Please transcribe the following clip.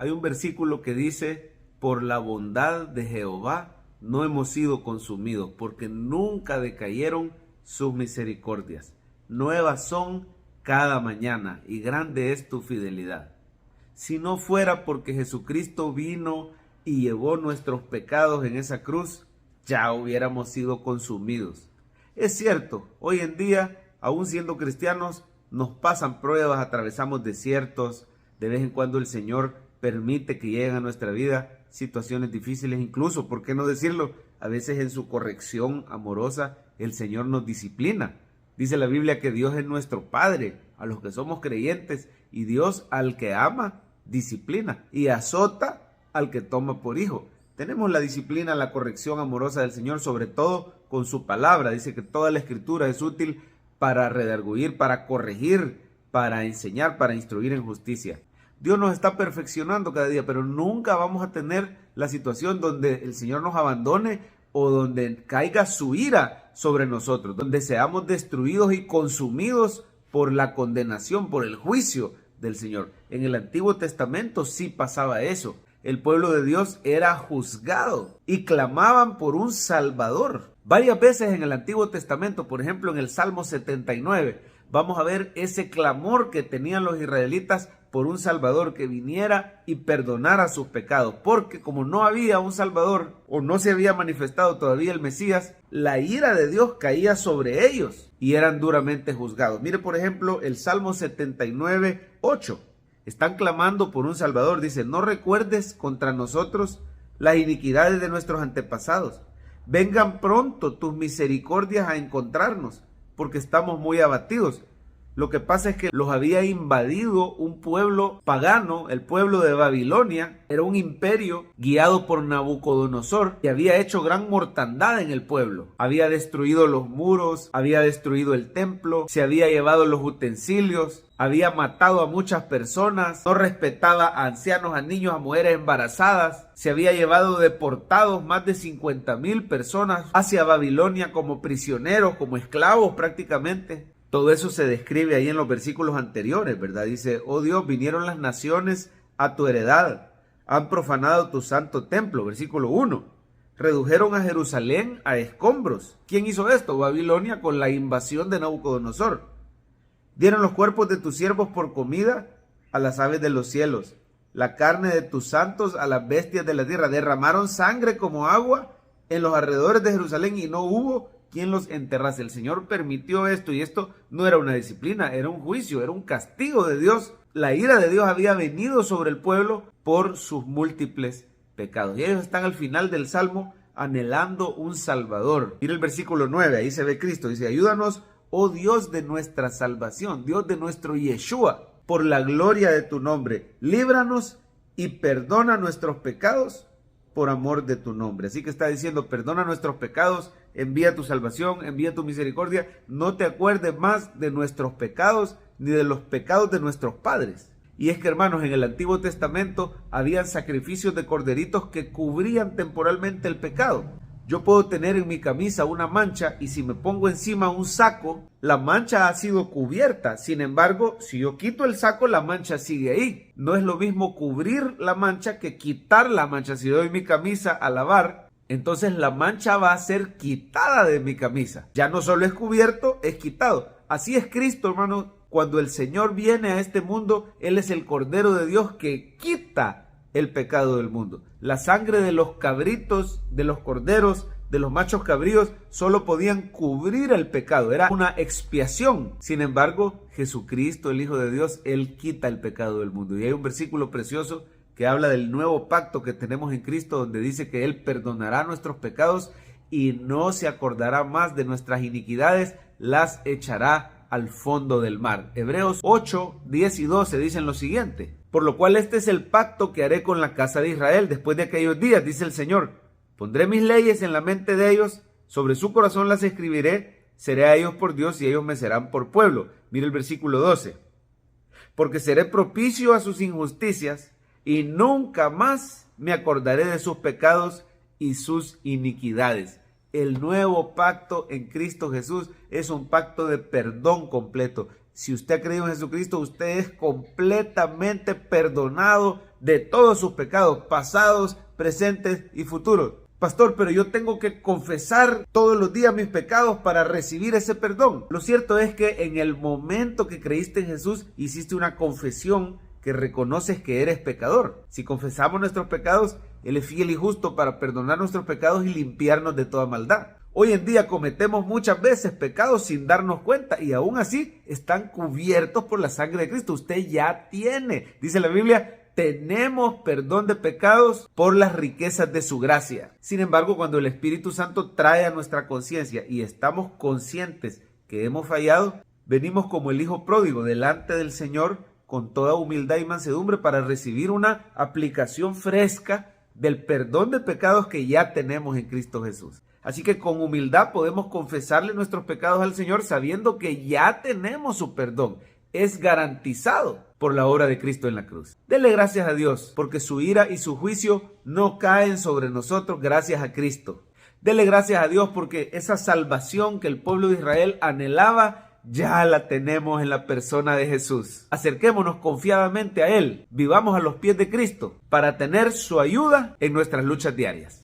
Hay un versículo que dice, por la bondad de Jehová no hemos sido consumidos, porque nunca decayeron sus misericordias. Nuevas son cada mañana y grande es tu fidelidad. Si no fuera porque Jesucristo vino y llevó nuestros pecados en esa cruz, ya hubiéramos sido consumidos. Es cierto, hoy en día, aún siendo cristianos, nos pasan pruebas, atravesamos desiertos, de vez en cuando el Señor permite que lleguen a nuestra vida situaciones difíciles, incluso, ¿por qué no decirlo? A veces en su corrección amorosa el Señor nos disciplina. Dice la Biblia que Dios es nuestro Padre, a los que somos creyentes, y Dios al que ama, disciplina, y azota al que toma por hijo. Tenemos la disciplina, la corrección amorosa del Señor, sobre todo con su palabra. Dice que toda la Escritura es útil para redarguir, para corregir, para enseñar, para instruir en justicia. Dios nos está perfeccionando cada día, pero nunca vamos a tener la situación donde el Señor nos abandone o donde caiga su ira sobre nosotros, donde seamos destruidos y consumidos por la condenación, por el juicio del Señor. En el Antiguo Testamento sí pasaba eso. El pueblo de Dios era juzgado y clamaban por un Salvador. Varias veces en el Antiguo Testamento, por ejemplo en el Salmo 79, vamos a ver ese clamor que tenían los israelitas por un Salvador que viniera y perdonara sus pecados, porque como no había un Salvador o no se había manifestado todavía el Mesías, la ira de Dios caía sobre ellos y eran duramente juzgados. Mire por ejemplo el Salmo 79, 8. Están clamando por un Salvador. Dice, no recuerdes contra nosotros las iniquidades de nuestros antepasados. Vengan pronto tus misericordias a encontrarnos, porque estamos muy abatidos. Lo que pasa es que los había invadido un pueblo pagano, el pueblo de Babilonia. Era un imperio guiado por Nabucodonosor que había hecho gran mortandad en el pueblo. Había destruido los muros, había destruido el templo, se había llevado los utensilios, había matado a muchas personas, no respetaba a ancianos, a niños, a mujeres embarazadas. Se había llevado deportados más de 50,000 personas hacia Babilonia como prisioneros, como esclavos prácticamente. Todo eso se describe ahí en los versículos anteriores, ¿verdad? Dice, oh Dios, vinieron las naciones a tu heredad, han profanado tu santo templo, versículo 1. Redujeron a Jerusalén a escombros. ¿Quién hizo esto? Babilonia, con la invasión de Nabucodonosor. Dieron los cuerpos de tus siervos por comida a las aves de los cielos, la carne de tus santos a las bestias de la tierra. Derramaron sangre como agua en los alrededores de Jerusalén y no hubo quien los enterrase. El Señor permitió esto y esto no era una disciplina, era un juicio, era un castigo de Dios. La ira de Dios había venido sobre el pueblo por sus múltiples pecados. Y ellos están al final del Salmo anhelando un Salvador. Mira el versículo 9, ahí se ve Cristo. Dice, ayúdanos, oh Dios de nuestra salvación, Dios de nuestro Yeshua, por la gloria de tu nombre. Líbranos y perdona nuestros pecados por amor de tu nombre. Así que está diciendo, perdona nuestros pecados, envía tu salvación, envía tu misericordia, no te acuerdes más de nuestros pecados ni de los pecados de nuestros padres. Y es que, hermanos, en el Antiguo Testamento habían sacrificios de corderitos que cubrían temporalmente el pecado. Yo puedo tener en mi camisa una mancha y si me pongo encima un saco, la mancha ha sido cubierta. Sin embargo, si yo quito el saco, la mancha sigue ahí. No es lo mismo cubrir la mancha que quitar la mancha. Si doy mi camisa a lavar, entonces la mancha va a ser quitada de mi camisa. Ya no solo es cubierto, es quitado. Así es Cristo, hermano. Cuando el Señor viene a este mundo, Él es el Cordero de Dios que quita el pecado del mundo. La sangre de los cabritos, de los corderos, de los machos cabríos, solo podían cubrir el pecado. Era una expiación. Sin embargo, Jesucristo, el Hijo de Dios, Él quita el pecado del mundo. Y hay un versículo precioso que habla del nuevo pacto que tenemos en Cristo, donde dice que Él perdonará nuestros pecados y no se acordará más de nuestras iniquidades, las echará al fondo del mar. Hebreos 8, 10 y 12 dicen lo siguiente: por lo cual este es el pacto que haré con la casa de Israel después de aquellos días, dice el Señor. Pondré mis leyes en la mente de ellos, sobre su corazón las escribiré, seré a ellos por Dios y ellos me serán por pueblo. Mire el versículo 12. Porque seré propicio a sus injusticias y nunca más me acordaré de sus pecados y sus iniquidades. El nuevo pacto en Cristo Jesús es un pacto de perdón completo. Si usted ha creído en Jesucristo, usted es completamente perdonado de todos sus pecados, pasados, presentes y futuros. Pastor, pero yo tengo que confesar todos los días mis pecados para recibir ese perdón. Lo cierto es que en el momento que creíste en Jesús, hiciste una confesión que reconoces que eres pecador. Si confesamos nuestros pecados, Él es fiel y justo para perdonar nuestros pecados y limpiarnos de toda maldad. Hoy en día cometemos muchas veces pecados sin darnos cuenta y aún así están cubiertos por la sangre de Cristo. Usted ya tiene, dice la Biblia, tenemos perdón de pecados por las riquezas de su gracia. Sin embargo, cuando el Espíritu Santo trae a nuestra conciencia y estamos conscientes que hemos fallado, venimos como el hijo pródigo delante del Señor con toda humildad y mansedumbre para recibir una aplicación fresca del perdón de pecados que ya tenemos en Cristo Jesús. Así que con humildad podemos confesarle nuestros pecados al Señor sabiendo que ya tenemos su perdón. Es garantizado por la obra de Cristo en la cruz. Dele gracias a Dios porque su ira y su juicio no caen sobre nosotros gracias a Cristo. Dele gracias a Dios porque esa salvación que el pueblo de Israel anhelaba ya la tenemos en la persona de Jesús. Acerquémonos confiadamente a Él, vivamos a los pies de Cristo para tener su ayuda en nuestras luchas diarias.